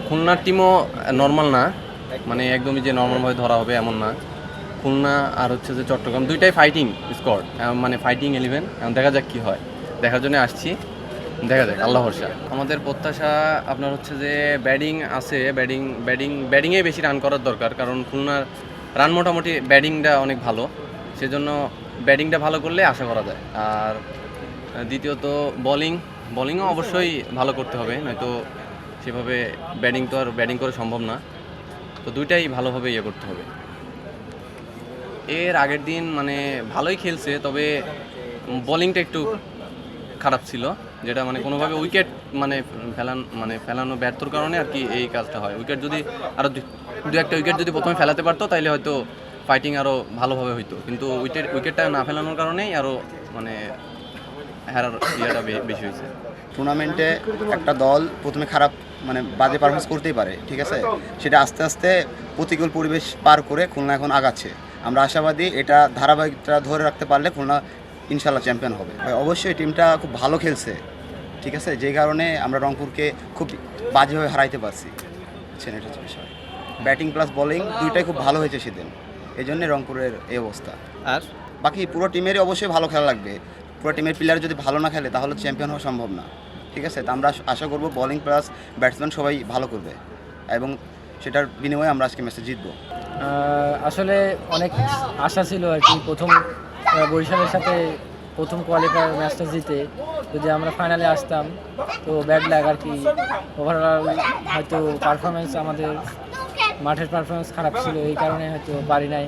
খুলনার টিমও নর্মাল না, মানে একদমই যে নর্মালভাবে ধরা হবে এমন না। খুলনা আর হচ্ছে যে চট্টগ্রাম দুইটাই ফাইটিং স্কোয়াড, মানে ফাইটিং 11। এখন দেখা যাক কী হয়, দেখার জন্য আসছি, দেখা যাক, আল্লাহ ভরসা। আমাদের প্রত্যাশা আপনার হচ্ছে যে ব্যাটিং আছে, ব্যাটিংয়ে বেশি রান করার দরকার, কারণ খুলনার রান মোটামুটি ব্যাটিংটা অনেক ভালো, সেজন্য ব্যাটিংটা ভালো করলে আশা করা যায়। আর দ্বিতীয়ত বোলিংও অবশ্যই ভালো করতে হবে, নয়তো সেভাবে ব্যাটিং করে সম্ভব না। তো দুইটাই ভালোভাবে করতে হবে। এর আগের দিন মানে ভালোই খেলছে, তবে বোলিংটা একটু খারাপ ছিল, যেটা মানে কোনোভাবে উইকেট ফেলানো ব্যর্থর কারণে আর কি এই কাজটা হয়। উইকেট যদি আরও দু একটা উইকেট যদি প্রথমে ফেলাতে পারতো, তাইলে হয়তো ফাইটিং আরও ভালোভাবে হইতো, কিন্তু উইকেটটা না ফেলানোর কারণেই আরও মানে হারার ইয়েটা বেশি হয়েছে। টুর্নামেন্টে একটা দল প্রথমে খারাপ বাজে পারফরমেন্স করতেই পারে, ঠিক আছে, সেটা আস্তে আস্তে প্রতিকূল পরিবেশ পার করে খুলনা এখন আগাচ্ছে। আমরা আশাবাদী এটা ধারাবাহিকতা ধরে রাখতে পারলে খুলনা ইনশাল্লাহ চ্যাম্পিয়ন হবে। অবশ্যই টিমটা খুব ভালো খেলছে, ঠিক আছে, যেই কারণে আমরা রংপুরকে খুব বাজেভাবে হারাইতে পারছি, বুঝছেন, এটা হচ্ছে বিষয়। ব্যাটিং প্লাস বোলিং দুইটাই খুব ভালো হয়েছে সেদিন, এই জন্যে রংপুরের এই অবস্থা। আর বাকি পুরো টিমেরই অবশ্যই ভালো খেলা লাগবে, পুরো টিমের প্লেয়ার যদি ভালো না খেলে তাহলে চ্যাম্পিয়ন হওয়া সম্ভব না, ঠিক আছে। তো আমরা আশা করব বোলিং প্লাস ব্যাটসম্যান সবাই ভালো করবে এবং সেটার বিনিময়ে আমরা আজকে ম্যাচে জিতবো। আসলে অনেক আশা ছিল আর কি, প্রথম বরিশালের সাথে প্রথম কোয়ালিফায়ার ম্যাচটা জিতে যদি আমরা ফাইনালে আসতাম। তো ব্যাড লাগ আর কি, ওভারঅল হয়তো পারফরমেন্স, আমাদের মাঠের পারফরমেন্স খারাপ ছিল, এই কারণে হয়তো পারি নাই।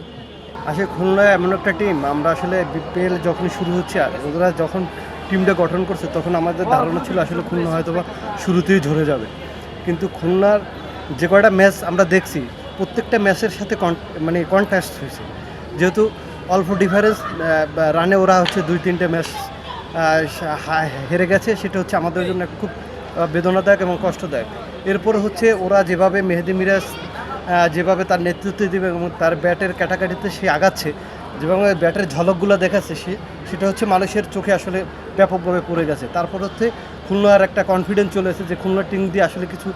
আসলে খুলনা এমন একটা টিম, আমরা আসলে বিপিএল যখন শুরু হচ্ছে আর ওরা যখন টিমটা গঠন করছে তখন আমাদের ধারণা ছিল আসলে খুলনা হয়তো বা শুরুতেই ঝরে যাবে, কিন্তু খুলনার যে কয়টা ম্যাচ আমরা দেখছি প্রত্যেকটা ম্যাচের সাথে কন্ট্রাস্ট হয়েছে। যেহেতু অল্প ডিফারেন্স রানে ওরা হচ্ছে 2-3টে ম্যাচ হেরে গেছে, সেটা হচ্ছে আমাদের জন্য খুব বেদনাদায়ক এবং কষ্টদায়ক। এরপর হচ্ছে ওরা যেভাবে মেহেদী মিরাজ যেভাবে তার নেতৃত্ব দেবে এবং তার ব্যাটের কাটাকাটিতে সে আগাচ্ছে, যেভাবে ব্যাটের ঝলকগুলো দেখাচ্ছে সেটা হচ্ছে মানুষের চোখে আসলে ব্যাপকভাবে পড়ে গেছে। তারপর হচ্ছে খুলনার একটা কনফিডেন্স চলে এসেছে যে খুলনা টিম দিয়ে আসলে কিছু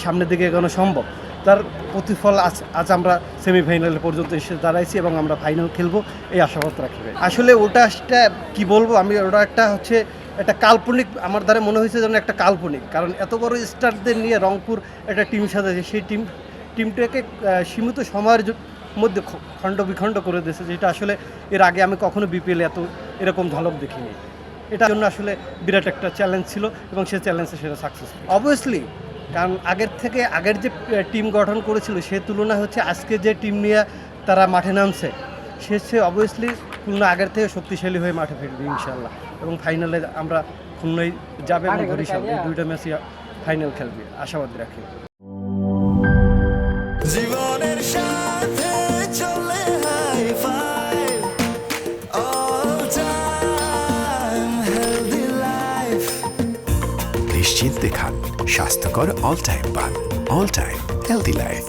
সামনের দিকে এগোনো সম্ভব। তার প্রতিফল আজ আমরা সেমিফাইনাল পর্যন্ত এসে দাঁড়াইছি এবং আমরা ফাইনাল খেলবো এই আশাবাদ রাখি। আসলে ওটা কি বলবো আমি, ওটা একটা কাল্পনিক, আমার দ্বারা মনে হয়েছে যেন একটা কাল্পনিক, কারণ এত বড় স্টারদের নিয়ে রংপুর একটা টিম সাজাচ্ছে, সেই টিমটাকে সীমিত সময়ের মধ্যে খণ্ড বিখণ্ড করে দিয়েছে, যেটা আসলে এর আগে আমি কখনো বিপিএল এরকম ঝলক দেখিনি। এটার জন্য আসলে বিরাট একটা চ্যালেঞ্জ ছিল এবং সেই চ্যালেঞ্জে সেটা সাকসেস অবভিয়াসলি, কারণ আগের যে টিম গঠন করেছিল সে তুলনায় হচ্ছে আজকে যে টিম নিয়ে তারা মাঠে নামছে সে অবভিয়াসলি খুলনা আগের থেকে শক্তিশালী হয়ে মাঠে ফিরবে ইনশাল্লাহ, এবং ফাইনালে আমরা খুলনায় যাবে এবং বরিশাল, এই দুইটা ম্যাচই ফাইনাল খেলবে আশাবাদী রাখি। জীবনের সাথে চলে high five all time healthy life. নিশ্চিন্তে খান স্বাস্থ্যকর অল টাইম পান, অল টাইম হেলদি লাইফ।